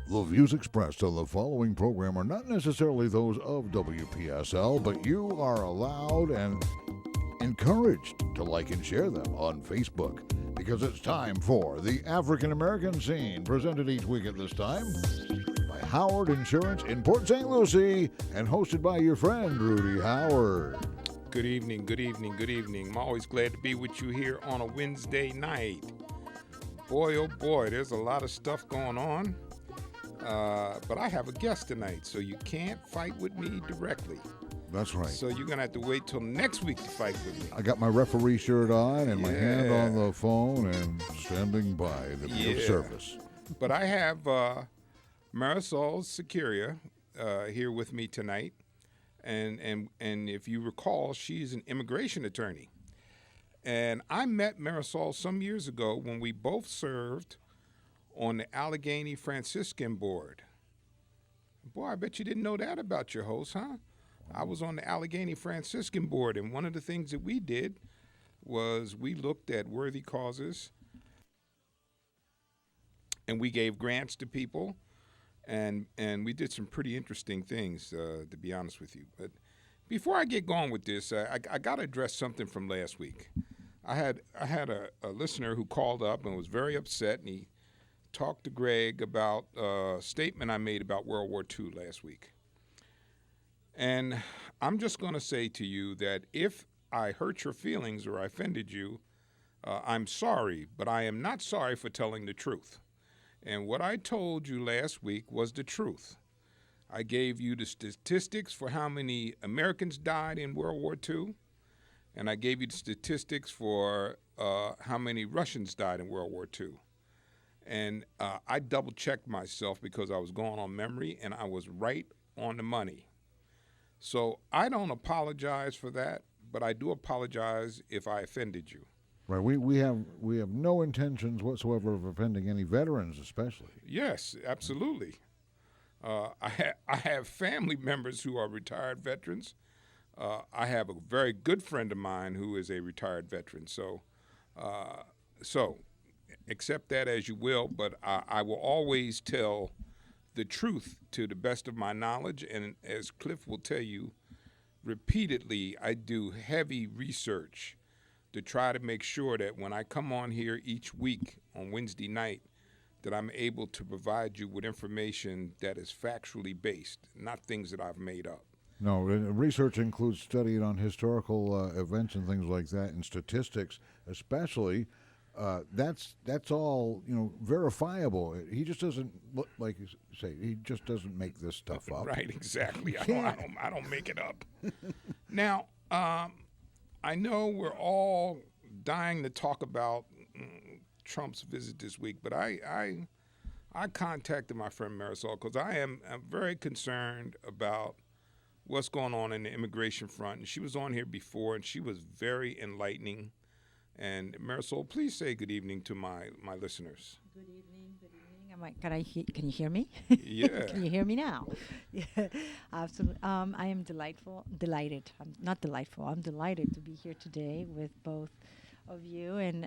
The views expressed on the following program are not necessarily those of WPSL, but you are allowed and encouraged to like and share them on Facebook because it's time for the African American Scene, presented each week at this time by Howard Insurance in Port St. Lucie and hosted by your friend Rudy Howard. Good evening, good evening, good evening. I'm always glad to be with you here on a Wednesday night. Boy, oh boy, there's a lot of stuff going on. But I have a guest tonight, so you can't fight with me directly. That's right. So you're going to have to wait till next week to fight with me. I got my referee shirt on and my hand on the phone and standing by the service. But I have Marisol Zequeira here with me tonight. And if you recall, she's an immigration attorney. And I met Marisol some years ago when we both served on the Allegheny Franciscan Board. Boy, I bet you didn't know that about your host, huh? I was on the Allegheny Franciscan Board, and one of the things that we did was we looked at worthy causes, and we gave grants to people, and we did some pretty interesting things, to be honest with you. But before I get going with this, I got to address something from last week. I had a listener who called up and was very upset, and he talked to Greg about a statement I made about World War II last week. And I'm just going to say to you that if I hurt your feelings or I offended you, I'm sorry, but I am not sorry for telling the truth. And what I told you last week was the truth. I gave you the statistics for how many Americans died in World War II, and I gave you the statistics for how many Russians died in World War II. And I double-checked myself because I was going on memory, and I was right on the money. So I don't apologize for that, but I do apologize if I offended you. Right. We have no intentions whatsoever of offending any veterans, especially. Yes, absolutely. I have family members who are retired veterans. I have a very good friend of mine who is a retired veteran. So accept that as you will, but I will always tell the truth to the best of my knowledge. And as Cliff will tell you, repeatedly, I do heavy research to try to make sure that when I come on here each week on Wednesday night, that I'm able to provide you with information that is factually based, not things that I've made up. No, research includes studying on historical events and things like that, and statistics, especially. That's all verifiable. He just doesn't look like you say. He just doesn't make this stuff up. Right, exactly. I don't make it up. Now, I know we're all dying to talk about Trump's visit this week, but I contacted my friend Marisol because I'm very concerned about what's going on in the immigration front. And she was on here before, and she was very enlightening. And Marisol, please say good evening to my listeners. Good evening. Good evening. Can you hear me? Yeah. Can you hear me now? Yeah, absolutely. I am delighted. I'm not delightful. I'm delighted to be here today with both of you, and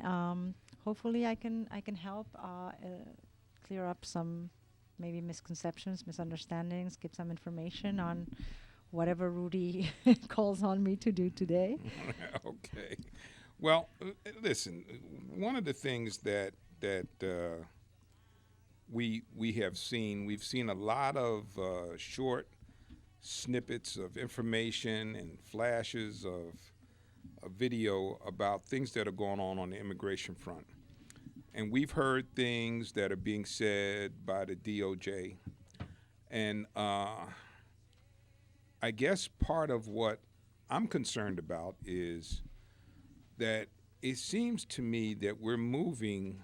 hopefully I can help clear up some maybe misconceptions, misunderstandings, give some information on whatever Rudy calls on me to do today. Okay. Well, listen, one of the things that we have seen, we've seen a lot of short snippets of information and flashes of a video about things that are going on the immigration front. And we've heard things that are being said by the DOJ. And I guess part of what I'm concerned about is that it seems to me that we're moving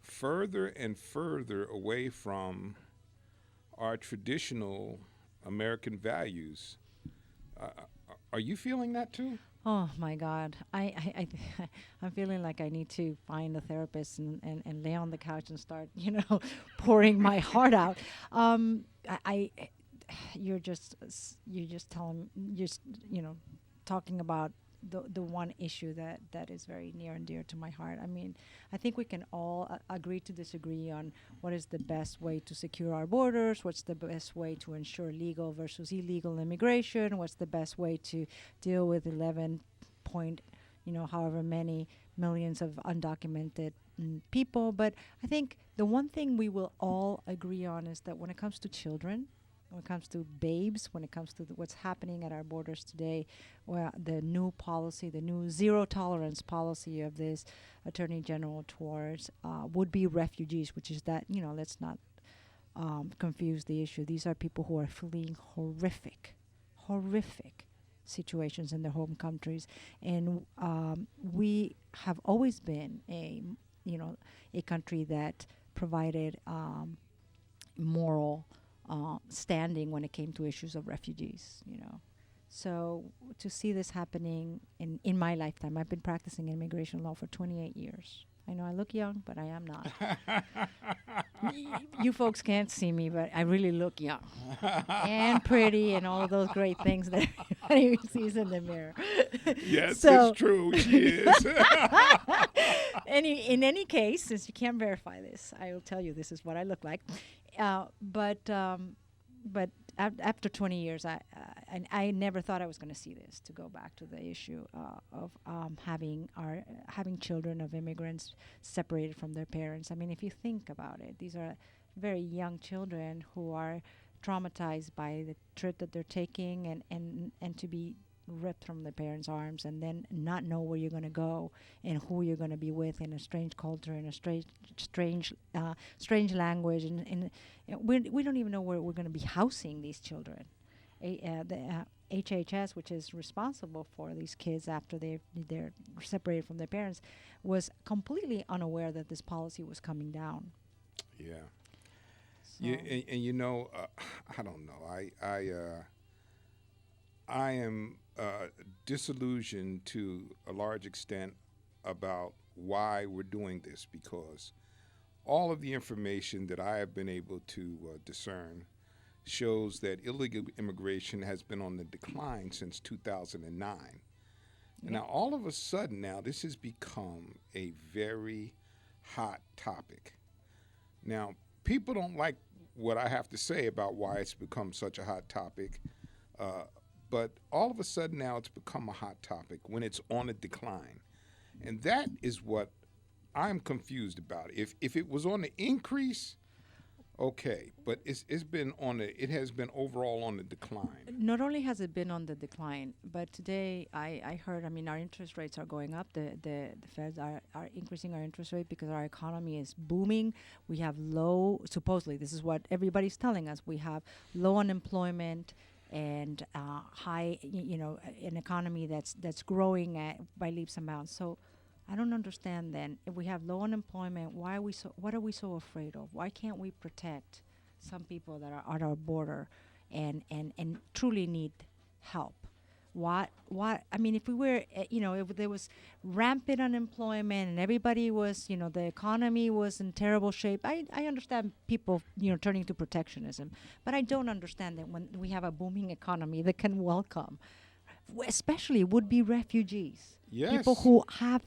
further and further away from our traditional American values. Are you feeling that too? Oh my God, I'm feeling like I need to find a therapist and lay on the couch and start, pouring my heart out. You're just talking about the one issue that is very near and dear to my heart. I mean, I think we can all agree to disagree on what is the best way to secure our borders, what's the best way to ensure legal versus illegal immigration, what's the best way to deal with 11 point, however many millions of undocumented people. But I think the one thing we will all agree on is that when it comes to children, when it comes to babes, when it comes to what's happening at our borders today, where the new policy, the new zero tolerance policy of this Attorney General towards would-be refugees, which is that, let's not confuse the issue. These are people who are fleeing horrific situations in their home countries. And we have always been a country that provided moral standing when it came to issues of refugees, So to see this happening in my lifetime, I've been practicing immigration law for 28 years. I know I look young, but I am not. You folks can't see me, but I really look young and pretty and all of those great things that everybody sees in the mirror. Yes, it's true. She is. In any case, since you can't verify this, I will tell you this is what I look like. But after 20 years, I never thought I was going to see this. To go back to the issue of having children of immigrants separated from their parents. I mean, if you think about it, these are very young children who are traumatized by the trip that they're taking, and to be ripped from their parents' arms and then not know where you're going to go and who you're going to be with in a strange culture, in a strange language, and we don't even know where we're going to be housing these children. The HHS, which is responsible for these kids after they're separated from their parents, was completely unaware that this policy was coming down. Yeah. So And I don't know. I am disillusioned to a large extent about why we're doing this, because all of the information that I have been able to discern shows that illegal immigration has been on the decline since 2009. And now all of a sudden now this has become a very hot topic. Now, people don't like what I have to say about why it's become such a hot topic. But all of a sudden now it's become a hot topic when it's on a decline. And that is what I'm confused about. If it was on the increase, okay, but it has been overall on the decline. not only has it been on the decline, but today I heard, our interest rates are going up. The Feds are increasing our interest rate because our economy is booming. We have supposedly, this is what everybody's telling us, we have low unemployment and high, an economy that's growing by leaps and bounds. So I don't understand then, if we have low unemployment, what are we so afraid of? Why can't we protect some people that are at our border and truly need help? If we were, if there was rampant unemployment and everybody was, the economy was in terrible shape, I understand people, turning to protectionism. But I don't understand that when we have a booming economy that can welcome, especially would-be refugees. Yes. People who have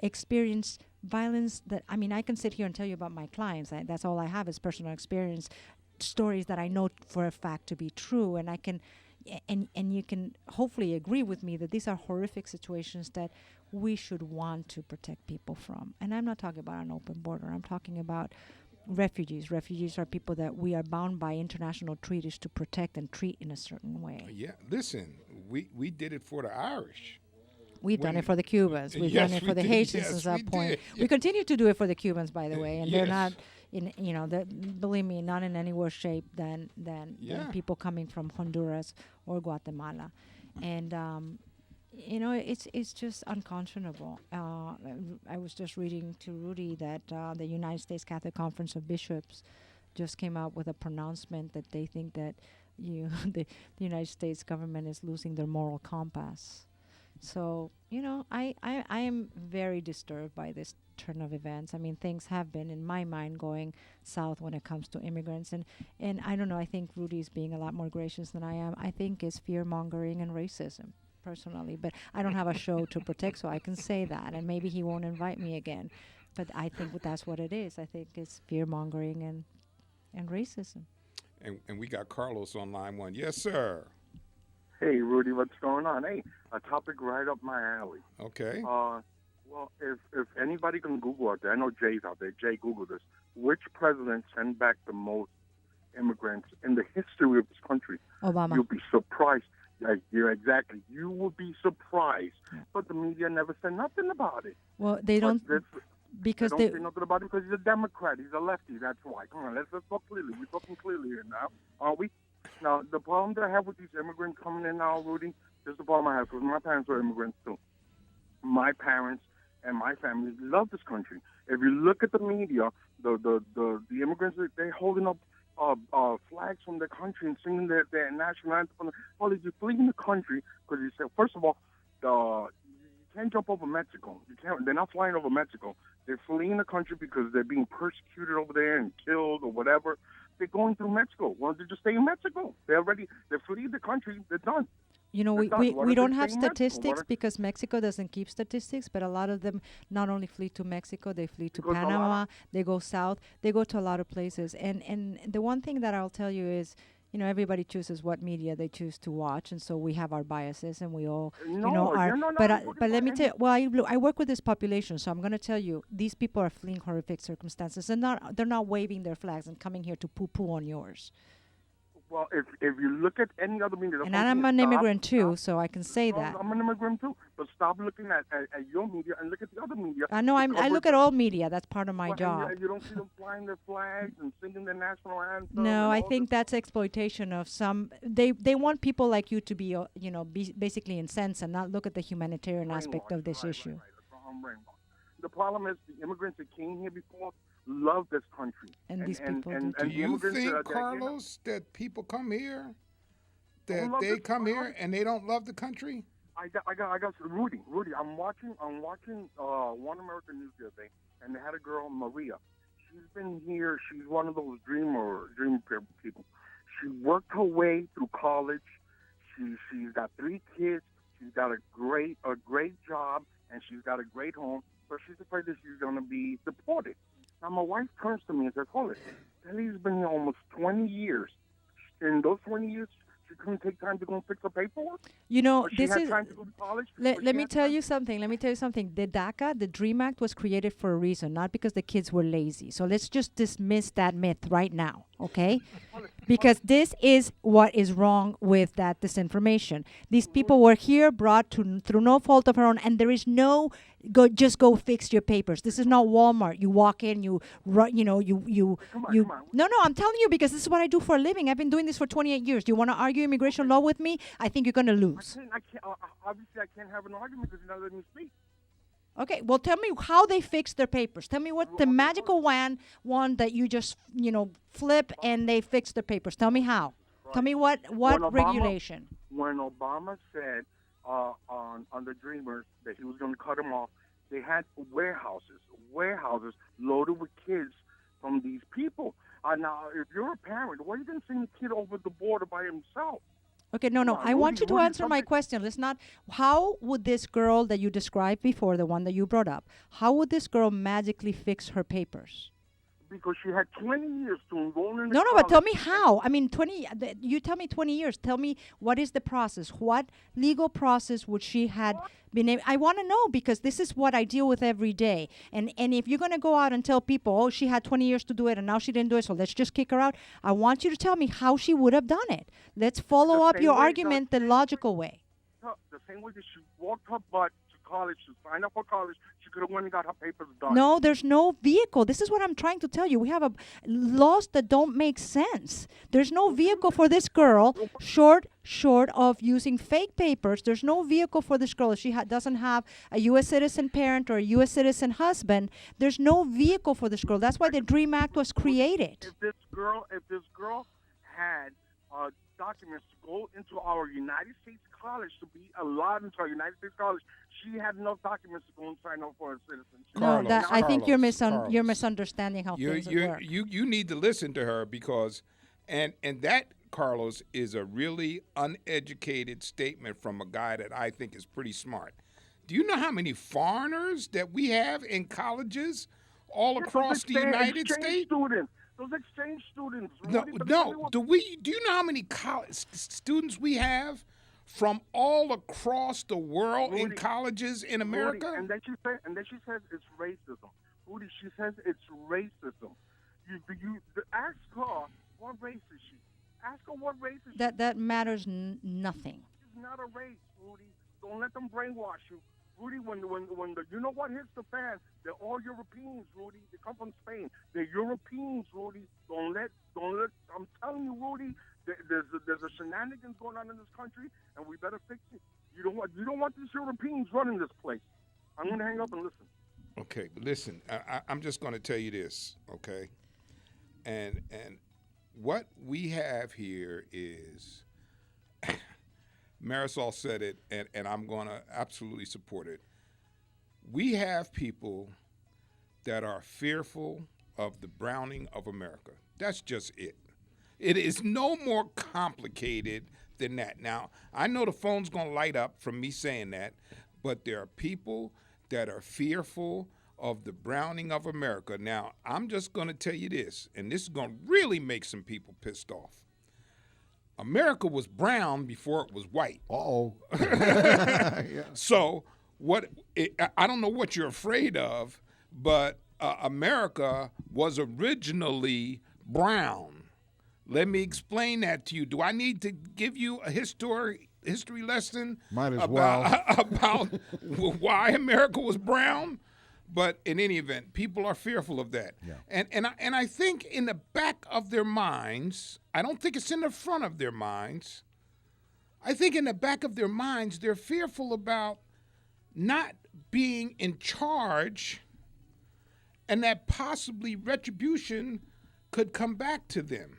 experienced violence that, I can sit here and tell you about my clients. That's all I have is personal experience, stories that I know for a fact to be true. And I can... And you can hopefully agree with me that these are horrific situations that we should want to protect people from. And I'm not talking about an open border. I'm talking about refugees. Refugees are people that we are bound by international treaties to protect and treat in a certain way. Yeah, listen, we did it for the Irish. We've done it for the Cubans. We've done it for the Haitians at some point. We continue to do it for the Cubans, by the way, and they're not believe me, not in any worse shape than people coming from Honduras or Guatemala. And it's just unconscionable. I was just reading to Rudy that the United States Catholic Conference of Bishops just came out with a pronouncement that they think that the United States government is losing their moral compass. So, I am very disturbed by this turn of events. Things have been, in my mind, going south when it comes to immigrants. And I don't know, I think Rudy's being a lot more gracious than I am. I think it's fear-mongering and racism. personally, but I don't have a show to protect, so I can say that, and maybe he won't invite me again. But I think that's what it is. I think it's fear mongering and racism. And we got Carlos on line one. Yes, sir. Hey, Rudy, what's going on? Hey, a topic right up my alley. Okay. Well, if anybody can Google out there, I know Jay's out there. Jay, Google this. Which president sent back the most immigrants in the history of this country? Obama. You'll be surprised. Yeah, exactly. You will be surprised. But the media never said nothing about it. Well, they don't, because they don't say nothing about it because he's a Democrat. He's a lefty. That's why. Come on, let's talk clearly. We're talking clearly here now, aren't we? Now, the problem that I have with these immigrants coming in now, Rudy, this is the problem I have because my parents were immigrants too. My parents and my family love this country. If you look at the media, the immigrants, they're holding up flags from their country and singing their national anthem. Well, if you flee in the country, because you said, first of all, you can't jump over Mexico. You can't. They're not flying over Mexico. They're fleeing the country because they're being persecuted over there and killed or whatever. They're going through Mexico. Why don't they just stay in Mexico? They're fleeing the country. They're done. You know, we don't have statistics because Mexico doesn't keep statistics, but a lot of them not only flee to Mexico, they flee to Panama, they go south, they go to a lot of places. And the one thing that I'll tell you is, you know, everybody chooses what media they choose to watch, and so we have our biases, and we all, but let me tell you, well, I work with this population, so I'm going to tell you, these people are fleeing horrific circumstances, and they're not waving their flags and coming here to poo-poo on yours. Well, if you look at any other media... And I'm an immigrant too, so I can say that. I'm an immigrant too, but stop looking at your media and look at the other media. I know, I look at all media. That's part of my job. You don't see them flying their flags and singing their national anthem. No, I think that's exploitation of some... They want people like you to be, basically incensed and not look at the humanitarian aspect of this issue. Right. The problem is the immigrants that came here before love this country. And these people do you think, Carlos, that people come here, that they come here and they don't love the country? I got Rudy. I'm watching One American News the other day, and they had a girl, Maria. She's been here. She's one of those dream people. She worked her way through college. She's got 3 kids. She's got a great job, and she's got a great home. But she's afraid that she's going to be deported. Now, my wife turns to me and says, hold it, Kelly's been here almost 20 years. In those 20 years, she couldn't take time to go and fix her paperwork? You know, this is... Time to go to college, let me tell you something. The DACA, the DREAM Act, was created for a reason, not because the kids were lazy. So let's just dismiss that myth right now, okay? Because this is what is wrong with that disinformation. These people were here, brought through no fault of their own, and there is no just go fix your papers. This is not Walmart. You walk in, you. No, I'm telling you because this is what I do for a living. I've been doing this for 28 years. Do you want to argue immigration law with me? I think you're going to lose. Obviously, I can't have an argument because you're not letting me speak. Okay, well, tell me how they fixed their papers. Tell me what the magical one that you just, flip and they fix their papers. Tell me how. Right. Tell me what regulation. When Obama said on the Dreamers that he was going to cut them off, they had warehouses loaded with kids from these people. Now, if you're a parent, why are you going to send a kid over the border by himself? Okay, no. I want you to answer my question. Let's not. How would this girl that you described before, the one that you brought up, how would this girl magically fix her papers? Because she had 20 years to enroll in the No, but tell me how. I mean, you tell me 20 years. Tell me what is the process? What legal process would she had been able? I want to know because this is what I deal with every day. And if you're going to go out and tell people, oh, she had 20 years to do it and now she didn't do it, so let's just kick her out. I want you to tell me how she would have done it. Let's follow up your argument the logical way. The same way that she walked her butt to college, to sign up for college, she could have went and got her papers done. No, there's no vehicle. This is what I'm trying to tell you. We have laws that don't make sense. There's no vehicle for this girl, short of using fake papers. There's no vehicle for this girl. If she doesn't have a U.S. citizen parent or a U.S. citizen husband, there's no vehicle for this girl. That's why the DREAM Act was created. If this girl had documents to go into our United States college, to be allowed into our United States college, she had enough documents to go and sign up for a citizenship. No, I think you're misunderstanding how things work. You need to listen to her because, and that Carlos, is a really uneducated statement from a guy that I think is pretty smart. Do you know how many foreigners that we have in colleges all across the United States? Those exchange students. No. Do you know how many students we have from all across the world in colleges in America? Rudy, and then she says it's racism. Rudy, she says it's racism. You ask her what race is she. Ask her what race is she. That matters nothing. She's not a race, Rudy. Don't let them brainwash you. Rudy, when the you know what hits the fan? They're all Europeans, Rudy. They come from Spain. They're Europeans, Rudy. Don't let. I'm telling you, Rudy. There's a shenanigans going on in this country, and we better fix it. You don't want these Europeans running this place. I'm gonna hang up and listen. Okay, but listen. I'm just gonna tell you this, okay? And what we have here is. Marisol said it, and I'm going to absolutely support it. We have people that are fearful of the browning of America. That's just it. It is no more complicated than that. Now, I know the phone's going to light up from me saying that, but there are people that are fearful of the browning of America. Now, I'm just going to tell you this, and this is going to really make some people pissed off. America was brown before it was white. Uh-oh. Yeah. So I don't know what you're afraid of, but America was originally brown. Let me explain that to you. Do I need to give you a history lesson Might as about why America was brown? But in any event, people are fearful of that. Yeah. And I think in the back of their minds, I don't think it's in the front of their minds. I think in the back of their minds, they're fearful about not being in charge and that possibly retribution could come back to them.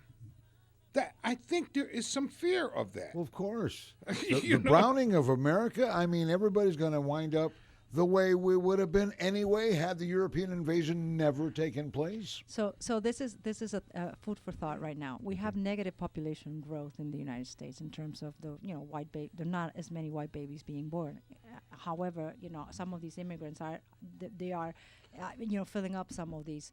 That I think there is some fear of that. Well, of course. The browning of America, I mean, everybody's going to wind up the way we would have been anyway had the European invasion never taken place. So this is a food for thought right now. We have negative population growth in the United States in terms of the white baby. There are not as many white babies being born. However, some of these immigrants are filling up some of these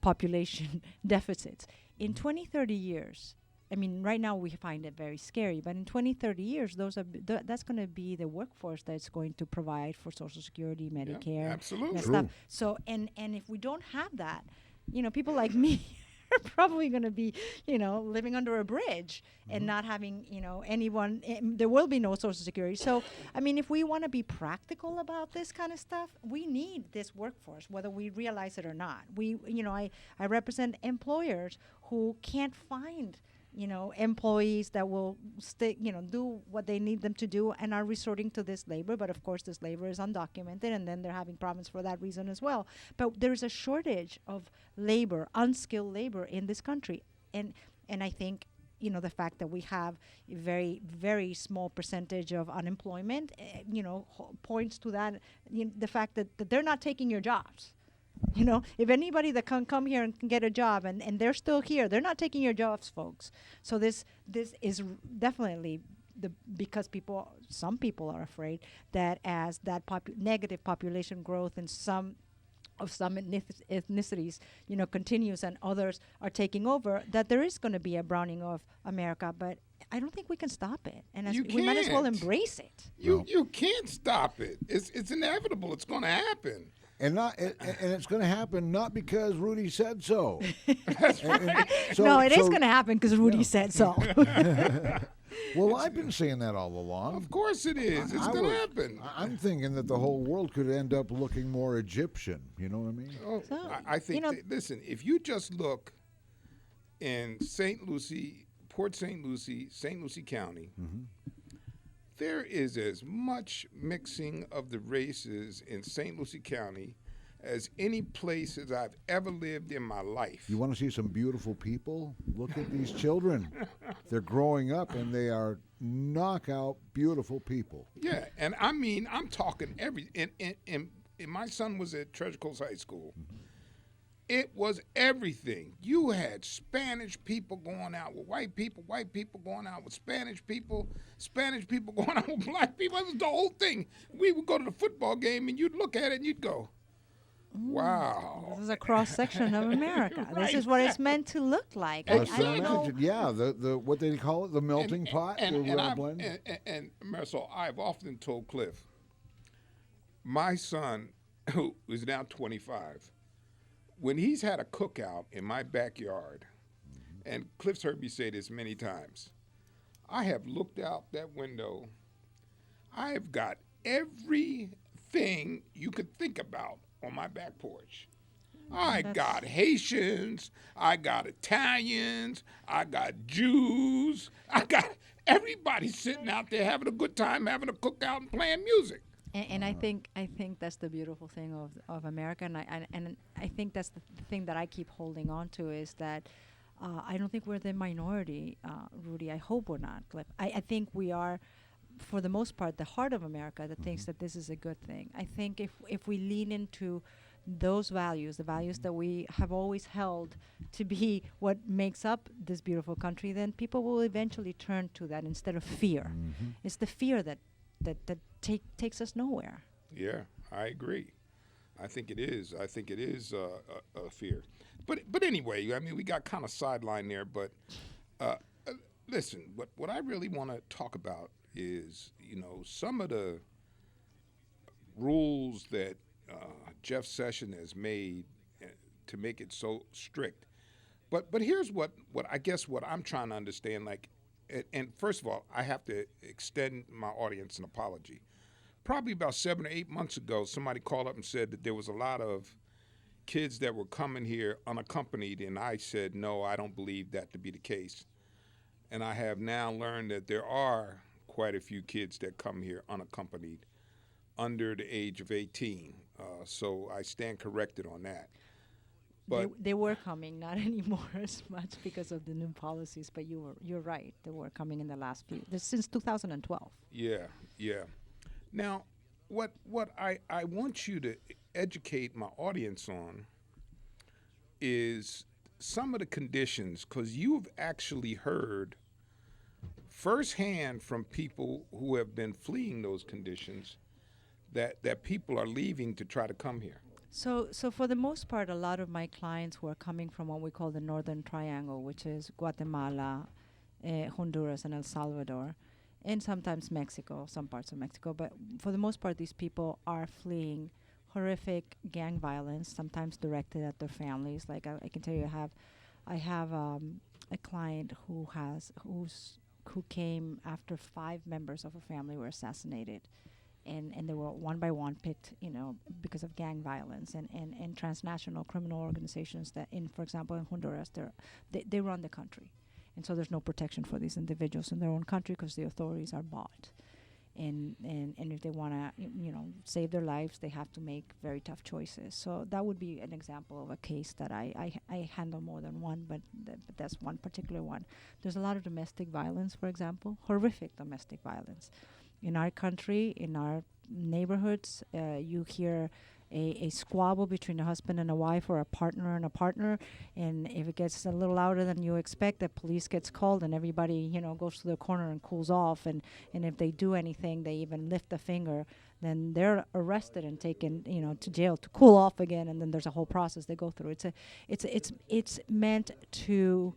population deficits. In 20, 30 years. I mean, right now we find it very scary, but in 20, 30 years, that's going to be the workforce that's going to provide for Social Security, Medicare, absolutely. And stuff. So, and if we don't have that, people like me are probably going to be, living under a bridge and not having, anyone. There will be no Social Security. So, I mean, if we want to be practical about this kind of stuff, we need this workforce, whether we realize it or not. I represent employers who can't find employees that will do what they need them to do and are resorting to this labor. But of course, this labor is undocumented, and then they're having problems for that reason as well. But there's a shortage of labor, unskilled labor in this country. And I think, the fact that we have a very, very small percentage of unemployment, points to that, the fact that they're not taking your jobs. If anybody that can come here and can get a job and they're still here, they're not taking your jobs, folks. So this is definitely because some people are afraid that as that negative population growth in some ethnicities, continues and others are taking over, that there is going to be a browning of America. But I don't think we can stop it, and we might as well embrace it. You can't stop it. It's inevitable. It's going to happen. And it's going to happen not because Rudy said so. No, it is going to happen because Rudy said so. Well, I've been saying that all along. Of course it is. It's going to happen. I'm thinking that the whole world could end up looking more Egyptian. You know what I mean? Oh, I think, listen, if you just look in St. Lucie, Port St. Lucie, St. Lucie County, there is as much mixing of the races in St. Lucie County as any places I've ever lived in my life. You want to see some beautiful people? Look at these children. They're growing up, and they are knockout beautiful people. Yeah, and I mean, I'm talking and my son was at Treasure Coast High School. It was everything. You had Spanish people going out with white people going out with Spanish people going out with black people. It was the whole thing. We would go to the football game and you'd look at it and you'd go, wow. This is a cross section of America. Right. This is what it's meant to look like. That's I don't know. imagine. Yeah, the what they call it, the melting pot. And blend. Marisol, I've often told Cliff, my son, who is now 25, when he's had a cookout in my backyard, and Cliff's heard me say this many times, I have looked out that window. I have got everything you could think about on my back porch. I got Haitians, I got Italians, I got Jews, I got everybody sitting out there having a good time, having a cookout and playing music. And I think that's the beautiful thing of America, and I think that's the thing that I keep holding on to is that I don't think we're the minority, Rudy. I hope we're not, Cliff. I think we are, for the most part, the heart of America that thinks that this is a good thing. I think if we lean into those values, the values that we have always held to be what makes up this beautiful country, then people will eventually turn to that instead of fear. It's the fear that takes us nowhere. Yeah, I agree. I think it is. I think it is a fear. But anyway, I mean, we got kind of sidelined there. But listen, what I really want to talk about is, some of the rules that Jeff Sessions has made to make it so strict. But here's what I guess what I'm trying to understand. Like, and first of all, I have to extend my audience an apology. Probably about 7 or 8 months ago, somebody called up and said that there was a lot of kids that were coming here unaccompanied, and I said, no, I don't believe that to be the case. And I have now learned that there are quite a few kids that come here unaccompanied under the age of 18. So I stand corrected on that. But They were coming, not anymore as much because of the new policies. But you're right. They were coming in the last since 2012. Yeah. Now, what I want you to educate my audience on is some of the conditions, because you've actually heard firsthand from people who have been fleeing those conditions that people are leaving to try to come here. So for the most part, a lot of my clients who are coming from what we call the Northern Triangle, which is Guatemala, Honduras, and El Salvador, and sometimes Mexico, some parts of Mexico. But for the most part, these people are fleeing horrific gang violence, sometimes directed at their families. Like I can tell you, I have a client who came after 5 members of a family were assassinated. And they were one by one picked, because of gang violence and transnational criminal organizations that, for example, in Honduras, they run the country. And so there's no protection for these individuals in their own country because the authorities are bought. And if they want to, save their lives, they have to make very tough choices. So that would be an example of a case that I handle more than one, but that's one particular one. There's a lot of domestic violence, for example, horrific domestic violence. In our country, in our neighborhoods, you hear a squabble between a husband and a wife or a partner and a partner, and if it gets a little louder than you expect, the police gets called and everybody, goes to their corner and cools off, and if they do anything, they even lift a finger, then they're arrested and taken, to jail to cool off again, and then there's a whole process they go through. It's meant to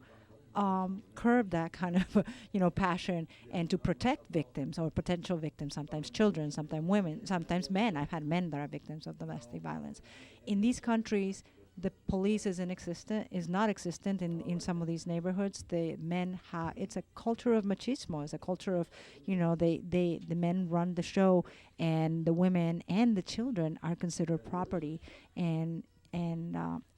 curb that kind of passion and to protect victims or potential victims, sometimes children, sometimes women, sometimes men. I've had men that are victims of domestic violence. In these countries, the police is not existent in some of these neighborhoods. The men it's a culture of machismo. It's a culture of, the men run the show, and the women and the children are considered property, and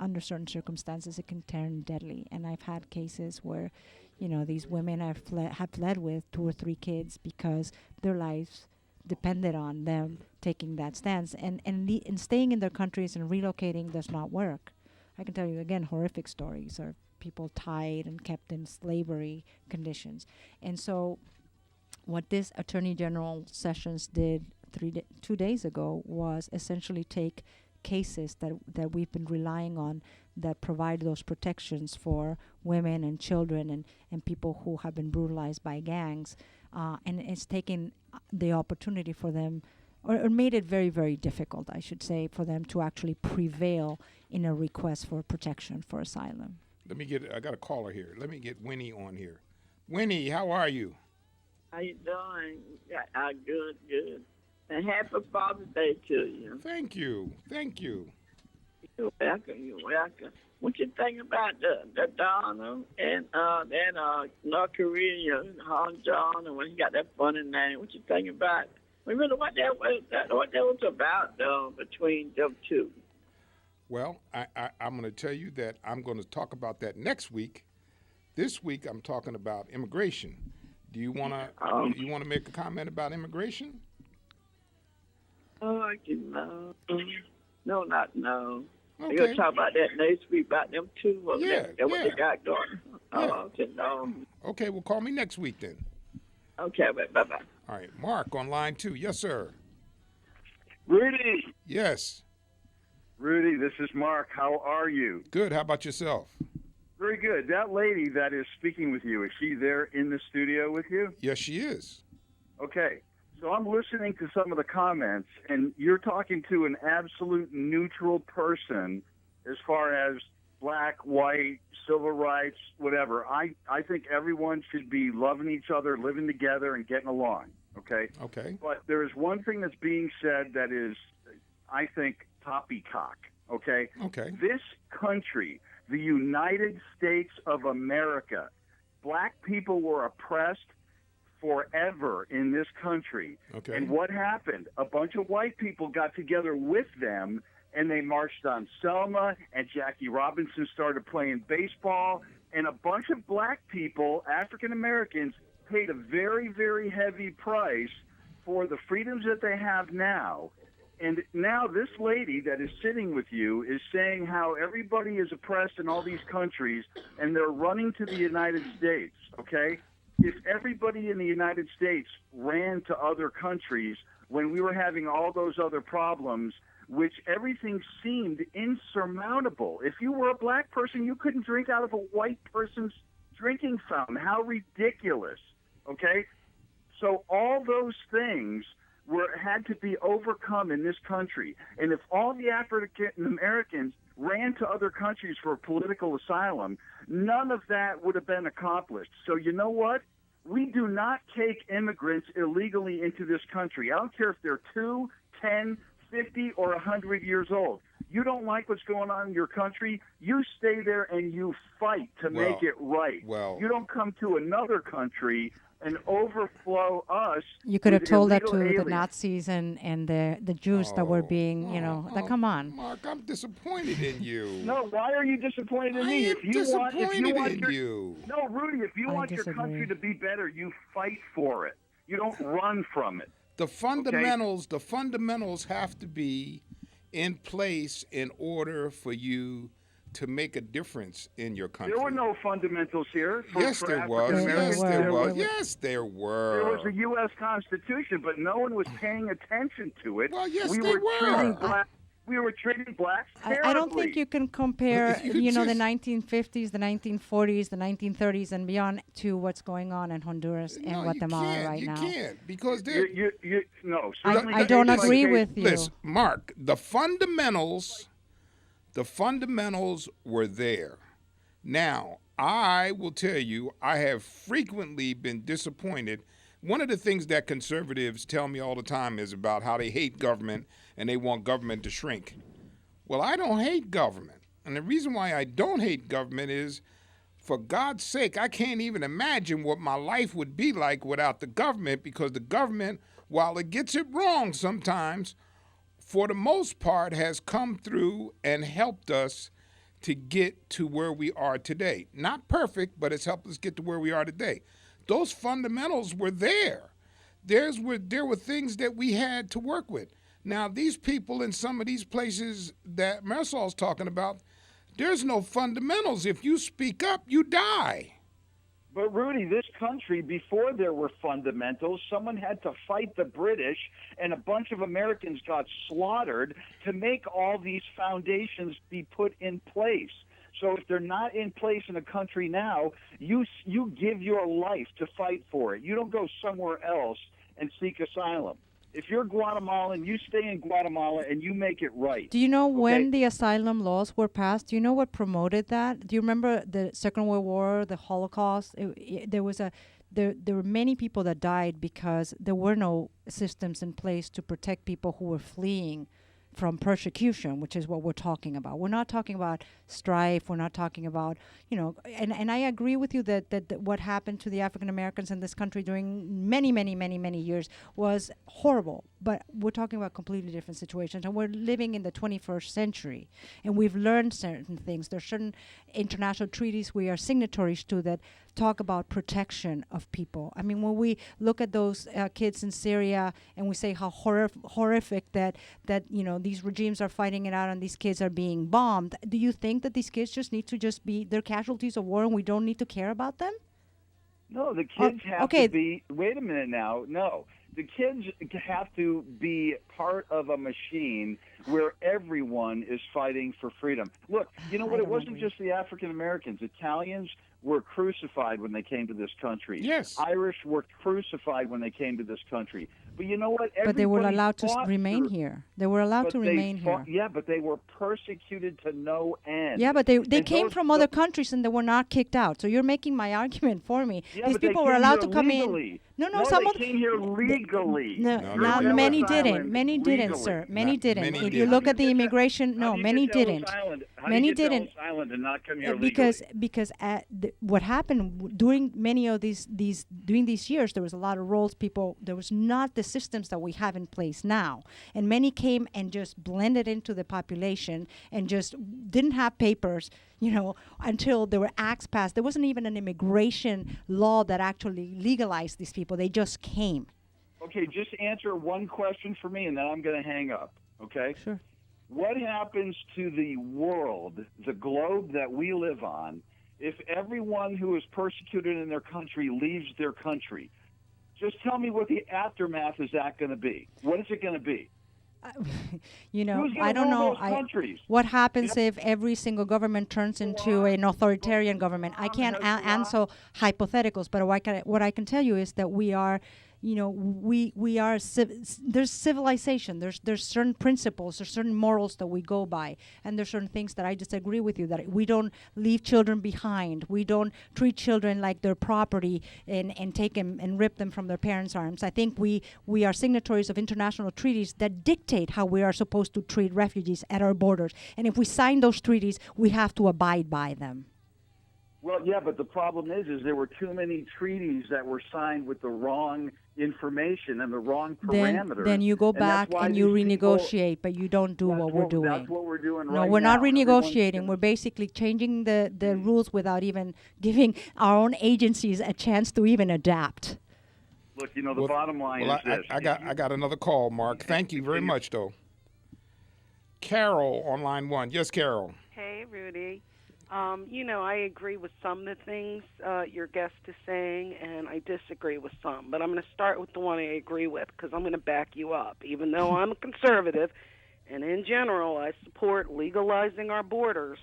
under certain circumstances, it can turn deadly. And I've had cases where, these women have fled with 2 or 3 kids because their lives depended on them taking that stance. And staying in their countries and relocating does not work. I can tell you, again, horrific stories of people tied and kept in slavery conditions. And so what this Attorney General Sessions did 2 days ago was essentially take cases that we've been relying on that provide those protections for women and children and people who have been brutalized by gangs. And it's taken the opportunity for them, or made it very, very difficult, I should say, for them to actually prevail in a request for protection for asylum. I got a caller here. Let me get Winnie on here. Winnie, how are you? How you doing? Good. And happy Father's Day to you. Thank you. You're welcome. What you think about the Donald and that North Korea, Han Jong, and when he got that funny name? What you think about? Remember what that was about though between them two? Well, I'm going to tell you that I'm going to talk about that next week. This week I'm talking about immigration. Do you want to make a comment about immigration? Oh, no. No. Okay. We're going to talk about that next week, about them two. What they got going. Yeah. Okay, no. Okay, well, call me next week then. Okay, bye-bye. All right, Mark on line 2. Yes, sir. Rudy. Yes. Rudy, this is Mark. How are you? Good. How about yourself? Very good. That lady that is speaking with you, is she there in the studio with you? Yes, she is. Okay. So I'm listening to some of the comments, and you're talking to an absolute neutral person as far as black, white, civil rights, whatever. I think everyone should be loving each other, living together, and getting along, okay? Okay. But there is one thing that's being said that is, I think, poppycock, okay? Okay. This country, the United States of America, black people were oppressed forever in this country. Okay. And what happened? A bunch of white people got together with them, and they marched on Selma, and Jackie Robinson started playing baseball, and a bunch of black people, African Americans, paid a very, very heavy price for the freedoms that they have now. And now this lady that is sitting with you is saying how everybody is oppressed in all these countries, and they're running to the United States, okay? If everybody in the United States ran to other countries when we were having all those other problems, which everything seemed insurmountable. If you were a black person, you couldn't drink out of a white person's drinking fountain. How ridiculous, okay? So all those things had to be overcome in this country. And if all the African Americans ran to other countries for political asylum, none of that would have been accomplished. So you know what? We do not take immigrants illegally into this country. I don't care if they're 2, 10, 50, or 100 years old. You don't like what's going on in your country, you stay there and you fight to make it right. Well, you don't come to another country and overflow us. You could have with told that to illegal the aliens. Nazis and the Jews that were being, come on. Mark, I'm disappointed in you. No, why are you disappointed in I me? am disappointed in you. No, Rudy, if you I want your disagree. country to be better, you fight for it. You don't run from it. The fundamentals have to be in place in order for you to make a difference in your country. There were no fundamentals here. Yes, there was. Yes, Yes, there there were. was. Yes, there were. There was a U.S. Constitution, but no one was paying attention to it. Well, yes, we they were. We were treating blacks terribly. I don't think you can compare, You the just- 1950s, the 1940s, the 1930s, and beyond to what's going on in Honduras and No, Guatemala right now. You can't because they're. No. I certainly don't not. agree with you. Listen, Mark, the fundamentals were there. Now, I will tell you, I have frequently been disappointed. One of the things that conservatives tell me all the time is about how they hate government and they want government to shrink. Well, I don't hate government. And the reason why I don't hate government is, for God's sake, I can't even imagine what my life would be like without the government, because the government, while it gets it wrong sometimes, for the most part has come through and helped us to get to where we are today. Not perfect, but it's helped us get to where we are today. Those fundamentals were there. There were things that we had to work with. Now, these people in some of these places that Marisol's talking about, there's no fundamentals. If you speak up, you die. But Rudy, this country, before there were fundamentals, someone had to fight the British, and a bunch of Americans got slaughtered to make all these foundations be put in place. So if they're not in place in a country now, you give your life to fight for it. You don't go somewhere else and seek asylum. If you're Guatemalan, you stay in Guatemala and you make it right. Do you know when the asylum laws were passed? Do you know what promoted that? Do you remember the Second World War, the Holocaust? There were many people that died because there were no systems in place to protect people who were fleeing from persecution, which is what we're talking about. We're not talking about strife. We're not talking about, and I agree with you that what happened to the African Americans in this country during many years was horrible. But we're talking about completely different situations, and we're living in the 21st century, and we've learned certain things. There's certain international treaties we are signatories to that talk about protection of people. I mean, when we look at those kids in Syria and we say how horrific that these regimes are fighting it out and these kids are being bombed, do you think that these kids just need to be they're casualties of war and we don't need to care about them? No, the kids have to be. Wait a minute now. No. The kids have to be part of a machine where everyone is fighting for freedom. Look, you know what? It wasn't just the African Americans. Italians were crucified when they came to this country. Yes. Irish were crucified when they came to this country. But you know what? But they were allowed to remain here. They were allowed to remain here. Yeah, but they were persecuted to no end. Yeah, but they came from other countries and they were not kicked out. So you're making my argument for me. Yeah, These people were allowed to come in. No, some they came here legally. Many didn't. Many didn't, sir. Many didn't. If you look at the immigration, many didn't. Many didn't. And not come here because what happened during many of these years, there was a lot of roles. There was not the systems that we have in place now, and many came and just blended into the population and just didn't have papers. Until there were acts passed. There wasn't even an immigration law that actually legalized these people. They just came. Okay, just answer one question for me, and then I'm going to hang up, okay? Sure. What happens to the world, the globe that we live on, if everyone who is persecuted in their country leaves their country? Just tell me what the aftermath is that going to be. What is it going to be? I don't know. What happens if every single government turns into an authoritarian government? I can't answer hypotheticals, but what I can tell you is that we are. There's civilization. There's certain principles. There's certain morals that we go by, and there's certain things that I disagree with you. That we don't leave children behind. We don't treat children like their property and take them and rip them from their parents' arms. I think we are signatories of international treaties that dictate how we are supposed to treat refugees at our borders. And if we sign those treaties, we have to abide by them. Well, yeah, but the problem is there were too many treaties that were signed with the wrong information and the wrong parameters. Then you go back and you renegotiate, but you don't do what we're doing. That's what we're doing right now. No, we're not renegotiating. We're basically changing the rules without even giving our own agencies a chance to even adapt. Look, the bottom line is this. I got another call, Mark. Thank you very much, though. Carol on line 1. Yes, Carol. Hey, Rudy. I agree with some of the things your guest is saying, and I disagree with some. But I'm going to start with the one I agree with because I'm going to back you up. Even though I'm a conservative, and in general I support legalizing our borders,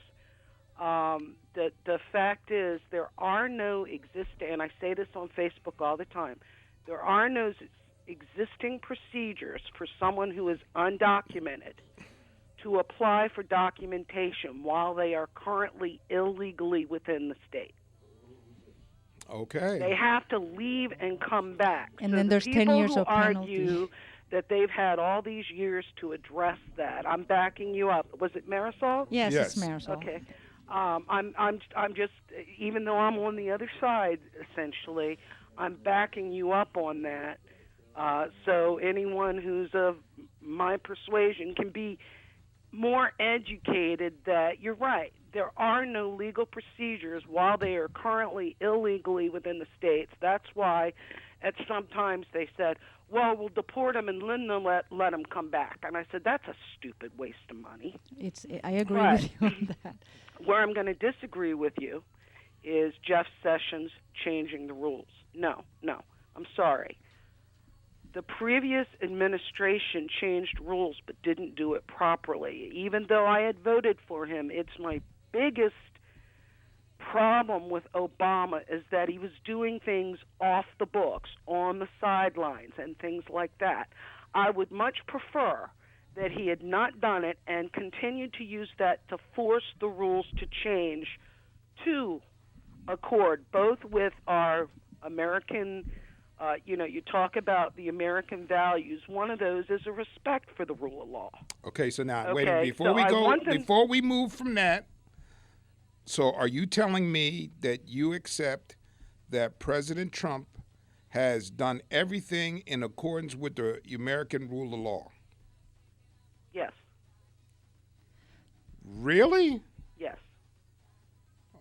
the fact is there are no existing, and I say this on Facebook all the time, there are no existing procedures for someone who is undocumented to apply for documentation while they are currently illegally within the state. Okay. They have to leave and come back. And then there's 10 years of penalty. Argue that they've had all these years to address that. I'm backing you up. Was it Marisol? Yes, it's Marisol. Okay. I'm just, even though I'm on the other side, essentially, I'm backing you up on that. So anyone who's of my persuasion can be more educated that you're right. There are no legal procedures while they are currently illegally within the states. That's why at sometimes they said, well, we'll deport them and then let them come back. And I said, that's a stupid waste of money. I agree with you on that. Where I'm going to disagree with you is Jeff Sessions changing the rules. No, I'm sorry. The previous administration changed rules but didn't do it properly. Even though I had voted for him, it's my biggest problem with Obama is that he was doing things off the books, on the sidelines, and things like that. I would much prefer that he had not done it and continued to use that to force the rules to change to accord both with our American, you talk about the American values. One of those is a respect for the rule of law. Okay, so now, Okay, wait a minute. Before we move from that, so are you telling me that you accept that President Trump has done everything in accordance with the American rule of law? Yes. Really? Yes.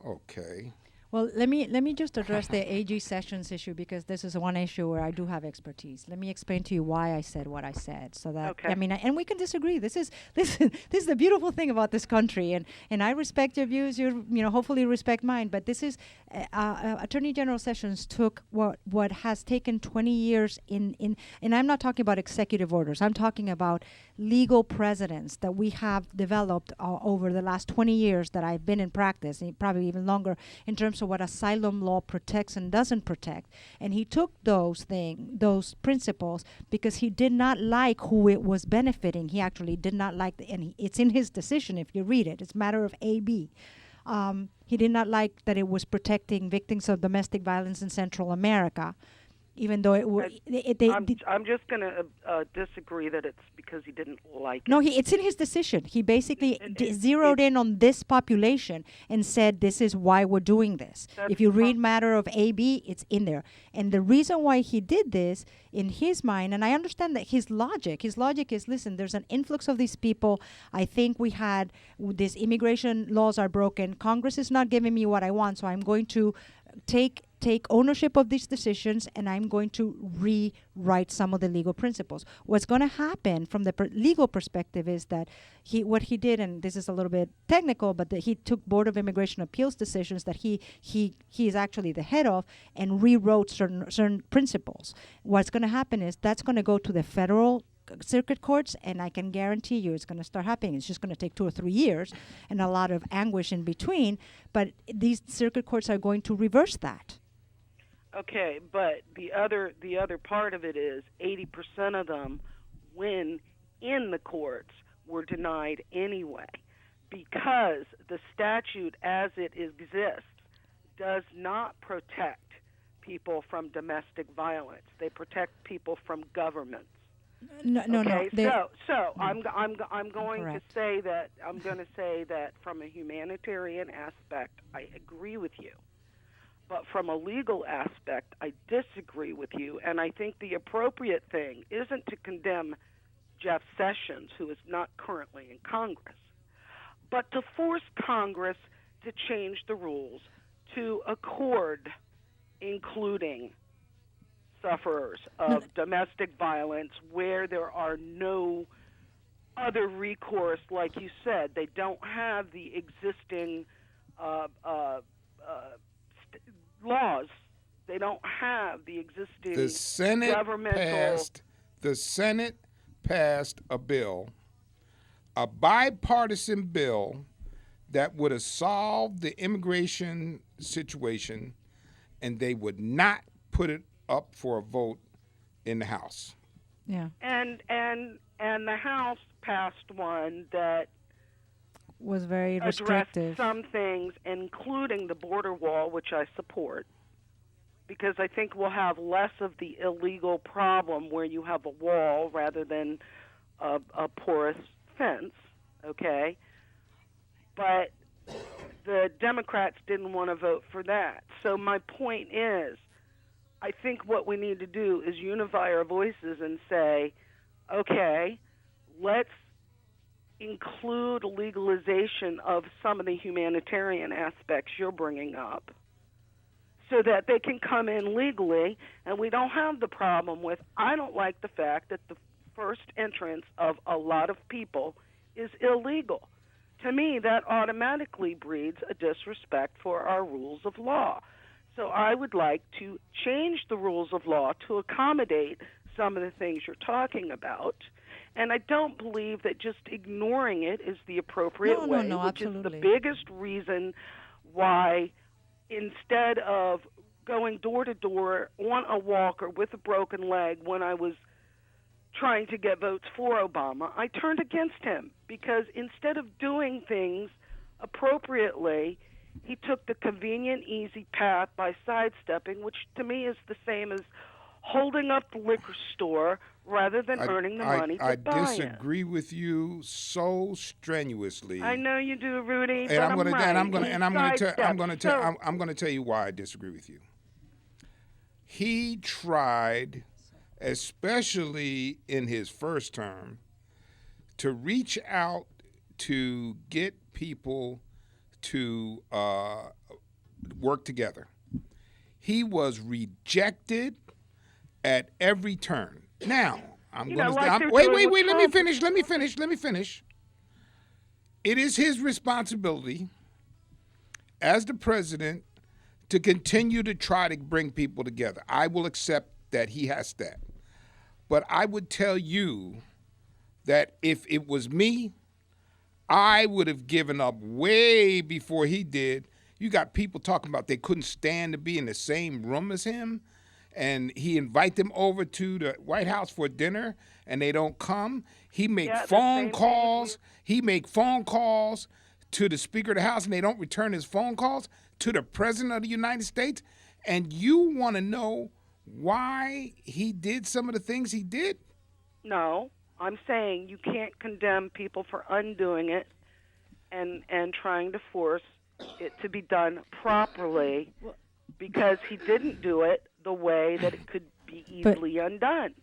Okay. Well, let me just address the AG Sessions issue, because this is one issue where I do have expertise. Let me explain to you why I said what I said, so that Okay. and we can disagree. This is the beautiful thing about this country, and I respect your views. You hopefully respect mine. But this is Attorney General Sessions took what has taken 20 years and I'm not talking about executive orders. I'm talking about legal precedents that we have developed over the last 20 years that I've been in practice, and probably even longer, in terms of what asylum law protects and doesn't protect. And he took those principles, because he did not like who it was benefiting. He actually did not like, it's in his decision if you read it. It's a matter of AB. He did not like that it was protecting victims of domestic violence in Central America, even though I'm just going to disagree that it's because he didn't like it. No, it's in his decision. He basically zeroed in on this population and said, this is why we're doing this. If you read matter of AB, it's in there. And the reason why he did this, in his mind, and I understand that his logic is, listen, there's an influx of these people. I think we had, these immigration laws are broken. Congress is not giving me what I want, so I'm going to take ownership of these decisions, and I'm going to rewrite some of the legal principles. What's going to happen from the legal perspective is that what he did, and this is a little bit technical, but that he took Board of Immigration Appeals decisions that he is actually the head of, and rewrote certain principles. What's going to happen is that's going to go to the federal circuit courts, and I can guarantee you it's going to start happening. It's just going to take 2 or 3 years and a lot of anguish in between, but these circuit courts are going to reverse that. Okay, but the other part of it is 80% of them, when in the courts, were denied anyway, because the statute as it exists does not protect people from domestic violence. They protect people from governments. No. So I'm going to say that from a humanitarian aspect, I agree with you. But from a legal aspect, I disagree with you, and I think the appropriate thing isn't to condemn Jeff Sessions, who is not currently in Congress, but to force Congress to change the rules to accord including sufferers of domestic violence where there are no other recourse. Like you said, they don't have the existing laws. They don't have the existing governmental. The Senate passed a bill, a bipartisan bill, that would have solved the immigration situation, and they would not put it up for a vote in the House. Yeah. And the House passed one that was very restrictive. Addressed some things, including the border wall, which I support, because I think we'll have less of the illegal problem where you have a wall rather than a porous fence, okay? But the Democrats didn't want to vote for that. So my point is, I think what we need to do is unify our voices and say, okay, let's include legalization of some of the humanitarian aspects you're bringing up so that they can come in legally, and we don't have the problem with, I don't like the fact that the first entrance of a lot of people is illegal. to me, that automatically breeds a disrespect for our rules of law. So I would like to change the rules of law to accommodate some of the things you're talking about. And I don't believe that just ignoring it is the appropriate way, which absolutely. is the biggest reason why instead of going door to door on a walker with a broken leg when I was trying to get votes for Obama, I turned against him because instead of doing things appropriately, he took the convenient, easy path by sidestepping, which to me is the same as holding up the liquor store rather than earning the money to buy I disagree with you so strenuously. I know you do, Rudy. And I'm going to tell you why I disagree with you. He tried, especially in his first term, to reach out to get people to work together. He was rejected at every turn. Now, wait, let me finish. It is his responsibility as the president to continue to try to bring people together. I will accept that he has that. But I would tell you that if it was me, I would have given up way before he did. You got people talking about they couldn't stand to be in the same room as him, and he invite them over to the White House for dinner, and they don't come. He make phone calls. He make phone calls to the Speaker of the House, and they don't return his phone calls to the President of the United States. And you want to know why he did some of the things he did? No. I'm saying you can't condemn people for undoing it and trying to force it to be done properly because he didn't do it the way that it could be easily undone.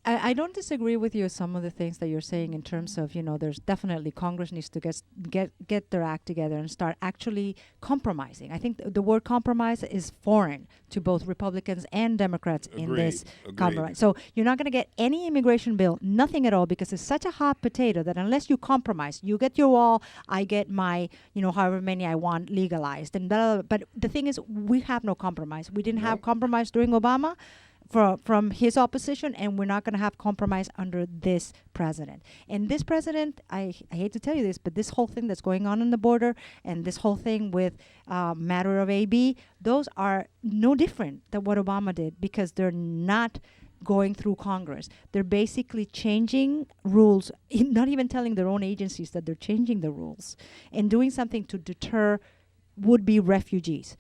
I don't disagree with you some of the things that you're saying in terms of, there's definitely Congress needs to get their act together and start actually compromising. I think the word compromise is foreign to both Republicans and Democrats in this compromise. So you're not going to get any immigration bill, nothing at all, because it's such a hot potato that unless you compromise, you get your wall, I get my, however many I want legalized. And but the thing is, we have no compromise. We didn't have compromise during Obama. From his opposition, and we're not going to have compromise under this president. And this president, I hate to tell you this, but this whole thing that's going on the border and this whole thing with matter of AB, those are no different than what Obama did because they're not going through Congress. They're basically changing rules, not even telling their own agencies that they're changing the rules and doing something to deter would-be refugees.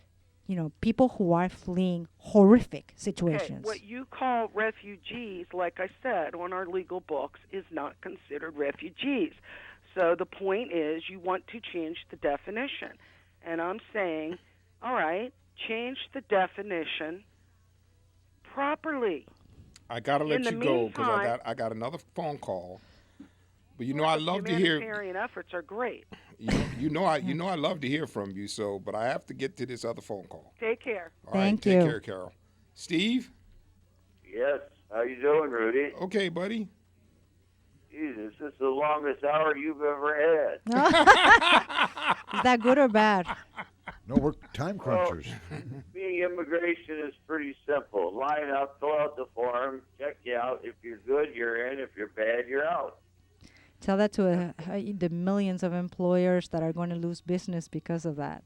People who are fleeing horrific situations. Okay, what you call refugees, like I said, on our legal books, is not considered refugees. So the point is you want to change the definition. And I'm saying, all right, change the definition properly. I got to let you go because I got another phone call. But I love to hear. Humanitarian efforts are great. I love to hear from you. So, but I have to get to this other phone call. Take care. All right, take care, Carol. Steve. Yes. How you doing, Rudy? Okay, buddy. Jesus, this is the longest hour you've ever had. Is that good or bad? No, we're time crunchers. Being immigration is pretty simple. Line up, fill out the form, check you out. If you're good, you're in. If you're bad, you're out. Tell that to the millions of employers that are going to lose business because of that.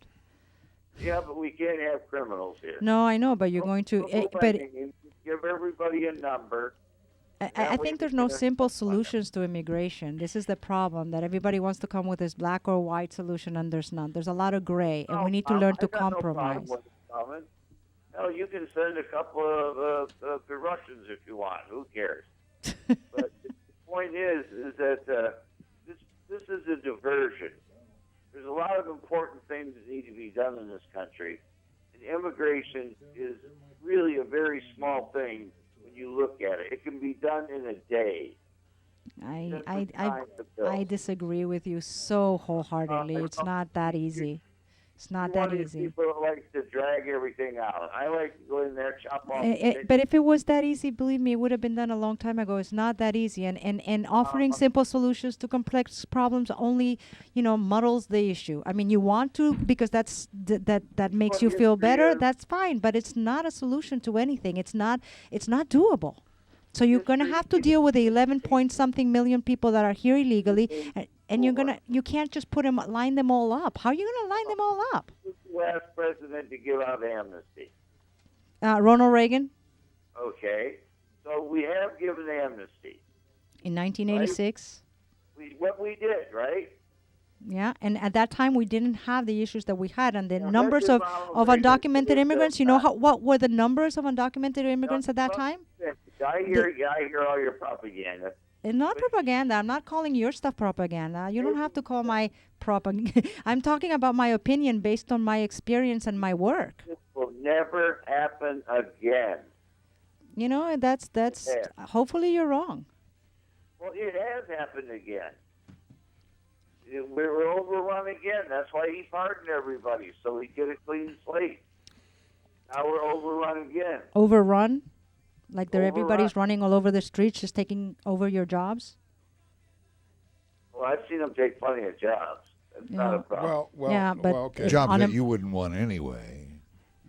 Yeah, but we can't have criminals here. No, I know, but you're going to. Give everybody a number. I think there's no simple solutions to immigration. This is the problem, that everybody wants to come with this black or white solution, and there's none. There's a lot of gray, and we need to learn to compromise. No, you can send a couple of the Russians if you want. Who cares? But the point is that this is a diversion. There's a lot of important things that need to be done in this country, and immigration is really a very small thing when you look at it. It can be done in a day. I disagree with you so wholeheartedly. It's not that easy. It's not You're one that of these easy. people that likes to drag everything out. I like to go in there, chop off. But if it was that easy, believe me, it would have been done a long time ago. It's not that easy, and offering simple solutions to complex problems only, muddles the issue. I mean, you want to because that makes Well, you feel better. history is- That's fine, but it's not a solution to anything. It's not doable. So you're going to have to deal with the 11 point something million people that are here illegally, and you can't just line them all up. How are you going to line them all up? Who's the last president to give out amnesty? Ronald Reagan Okay, so we have given amnesty. in 1986. What we did, right? Yeah, and at that time we didn't have the issues that we had, and the Yeah, numbers that's of, Ronald of Reagan. undocumented It immigrants. does You know not. what were the numbers of undocumented immigrants at that time? I hear all your propaganda. It's not propaganda. I'm not calling your stuff propaganda. You don't have to call my propaganda. I'm talking about my opinion based on my experience and my work. This will never happen again. That's Yeah. hopefully you're wrong. Well, it has happened again. We were overrun again. That's why he pardoned everybody, so he get a clean slate. Now we're overrun again. Overrun, like everybody's Overrun. running all over the streets, just taking over your jobs. Well, I've seen them take plenty of jobs. That's not a Yeah. problem. Well, Yeah, but okay. Jobs that unem- you wouldn't want anyway.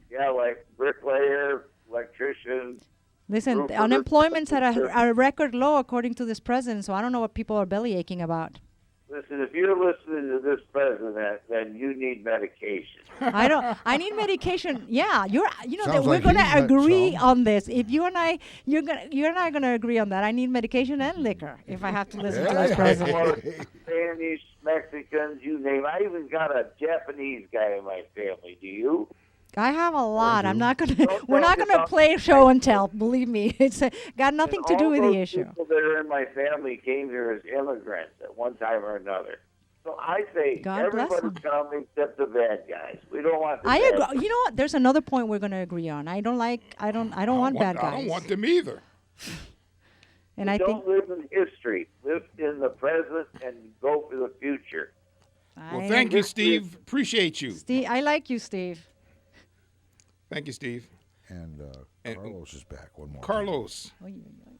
Yeah, like bricklayer, electrician. Listen, Roofer, the unemployment's at roofer. a record low according to this president, so I don't know what people are belly aching about. Listen, if you're listening to this president, then you need medication. I need medication. Yeah, that Sounds we're like going to he's got agree some. on this. If you and I going to agree on that. I need medication and liquor if I have to listen to this Hey. president. Spanish, Mexicans, you name it. I even got a Japanese guy in my family. Do you? I have a lot. I'm not going to. Don't We're not talk going to about- play show and tell. Believe me, it's got nothing And to do all with the those issue. People that are in my family came here as immigrants at one time or another. So I say God bless everybody come except the bad guys. We don't want the I bad agree. You know what? There's another point we're going to agree on. I don't want bad guys. I don't want them either. And I think don't live in history. Live in the present and go for the future. Well, thank you, Steve. Appreciate you. Steve, I like you, Steve. Thank you, Steve. And And- Carlos is back. One more. Carlos.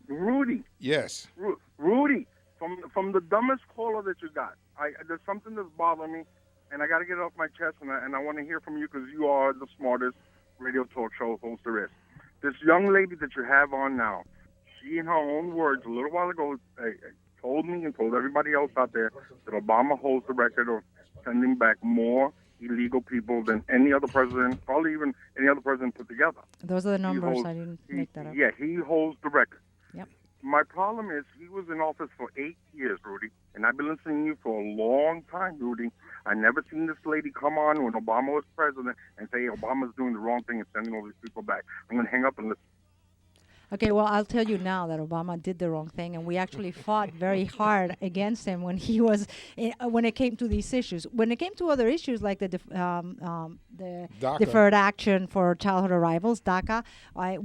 Rudy, Yes. Rudy, from the dumbest caller that you got, there's something that's bothering me, and I got to get it off my chest, and I want to hear from you because you are the smartest radio talk show host there is. This young lady that you have on now, she, in her own words, a little while ago, told me and told everybody else out there that Obama holds the record of sending back more illegal people than any other president, probably even any other president put together. Those are the numbers. holds- I didn't make that up. Yeah, he holds the record. Yep. My problem is he was in office for 8 years, Rudy, and I've been listening to you for a long time, Rudy. I never seen this lady come on when Obama was president and say Obama's doing the wrong thing and sending all these people back. I'm going to hang up and listen. Okay, well, I'll tell you now that Obama did the wrong thing, and we actually fought very hard against him when he was when it came to these issues. When it came to other issues like the DACA. deferred action for childhood arrivals, DACA,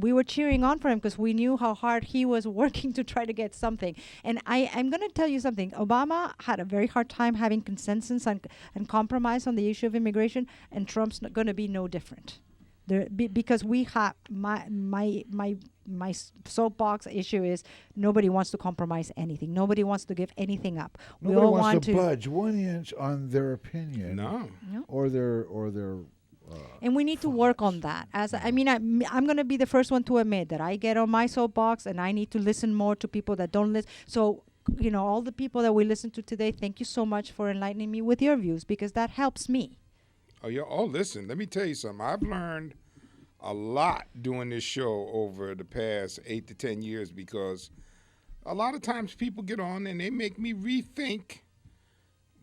we were cheering on for him because we knew how hard he was working to try to get something. And I'm going to tell you something. Obama had a very hard time having consensus and compromise on the issue of immigration, and Trump's going to be no different. Because we have my soapbox issue is nobody wants to compromise anything. Nobody wants to give anything up. We Nobody all wants want to budge 1 inch on their opinion. No. Or their. And we need to work on that. I'm going to be the first one to admit that I get on my soapbox and I need to listen more to people that don't listen. So, all the people that we listen to today, thank you so much for enlightening me with your views because that helps me. Listen, let me tell you something. I've learned a lot doing this show over the past 8 to 10 years because a lot of times people get on and they make me rethink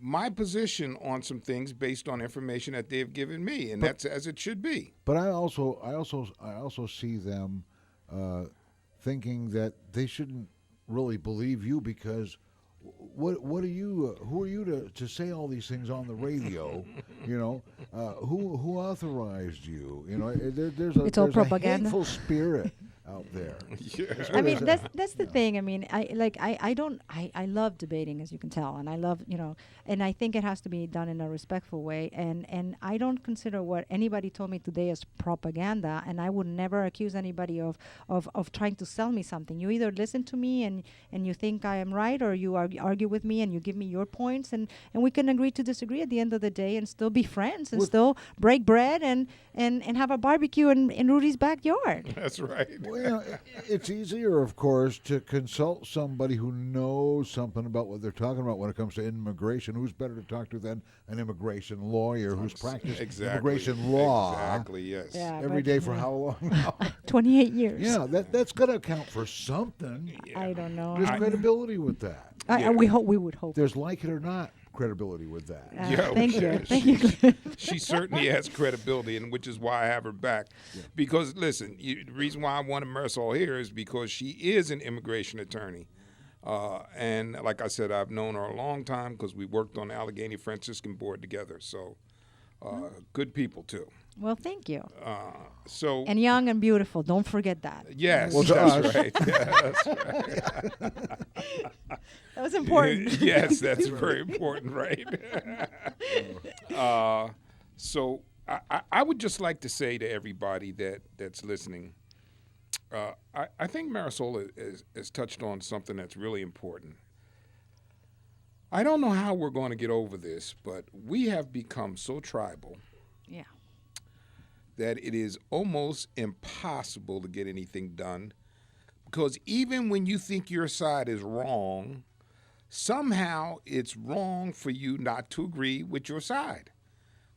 my position on some things based on information that they've given me, and that's as it should be. But I also see them thinking that they shouldn't really believe you because what are you? Who are you to say all these things on the radio? Who authorized you? There's It's all a propaganda. hateful spirit out there. Yeah. I mean, that's the thing. I mean, I love debating, as you can tell, and I love, and I think it has to be done in a respectful way. And I don't consider what anybody told me today as propaganda, and I would never accuse anybody of trying to sell me something. You either listen to me and you think I am right, or you argue with me and you give me your points, and we can agree to disagree at the end of the day and still be friends and still break bread and have a barbecue in Rudy's backyard. That's right. Well, it's easier, of course, to consult somebody who knows something about what they're talking about when it comes to immigration. Who's better to talk to than an immigration lawyer who's practiced immigration law Exactly, yes. Yeah, every day for how long now? 28 years. Yeah, that's going to account for something. I don't know. There's credibility with that. We would hope. There's, like it or not, credibility with that. Thank you. Thank you. She certainly has credibility, and which is why I have her back. Yeah. Because, listen, the reason why I wanted Marisol here is because she is an immigration attorney. And like I said, I've known her a long time because we worked on the Allegheny Franciscan Board together. So good people, too. Well, thank you. And young and beautiful. Don't forget that. Yes, well, that's right. Yeah, that's right. That was important. Yes, that's very important, right? So I would just like to say to everybody that's listening, I think Marisol has touched on something that's really important. I don't know how we're going to get over this, but we have become so tribal. Yeah. That it is almost impossible to get anything done, because even when you think your side is wrong, somehow it's wrong for you not to agree with your side.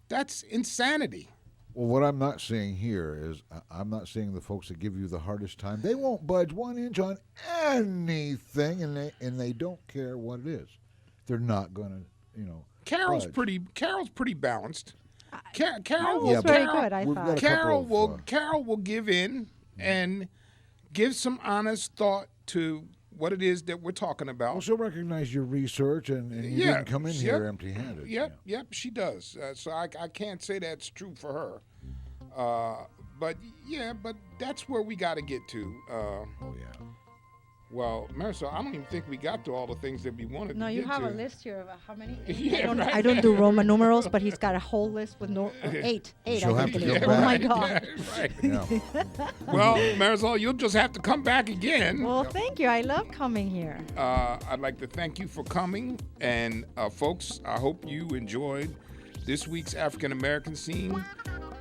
That's insanity. Well, what I'm not seeing here is I'm not seeing the folks that give you the hardest time. They won't budge 1 inch on anything, and they don't care what it is. They're not going to, Carol's budge. pretty balanced. Carol was very good, I thought. Carol will give in and give some honest thought to what it is that we're talking about. Well, she'll recognize your research, and you didn't come in here empty-handed. Yep, she does. So I can't say that's true for her. But that's where we got to get to. Oh, yeah. Well, Marisol, I don't even think we got to all the things that we wanted to get to. No, you have a list here of how many? Yeah, I don't do Roman numerals, but he's got a whole list with eight. She'll I have to believe. go Oh, my back. God. Yeah, right. Yeah. Well, Marisol, you'll just have to come back again. Well, thank you. I love coming here. I'd like to thank you for coming. And, folks, I hope you enjoyed this week's African American Scene.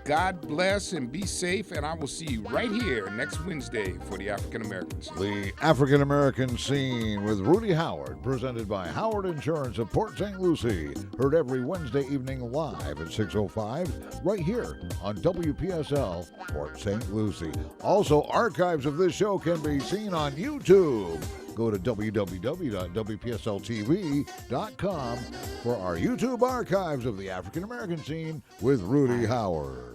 God bless and be safe, and I will see you right here next Wednesday for the African American Scene. The African American Scene with Rudy Howard, presented by Howard Insurance of Port St. Lucie. Heard every Wednesday evening live at 6:05, right here on WPSL Port St. Lucie. Also, archives of this show can be seen on YouTube. Go to www.wpsltv.com for our YouTube archives of the African American Scene with Rudy Howard.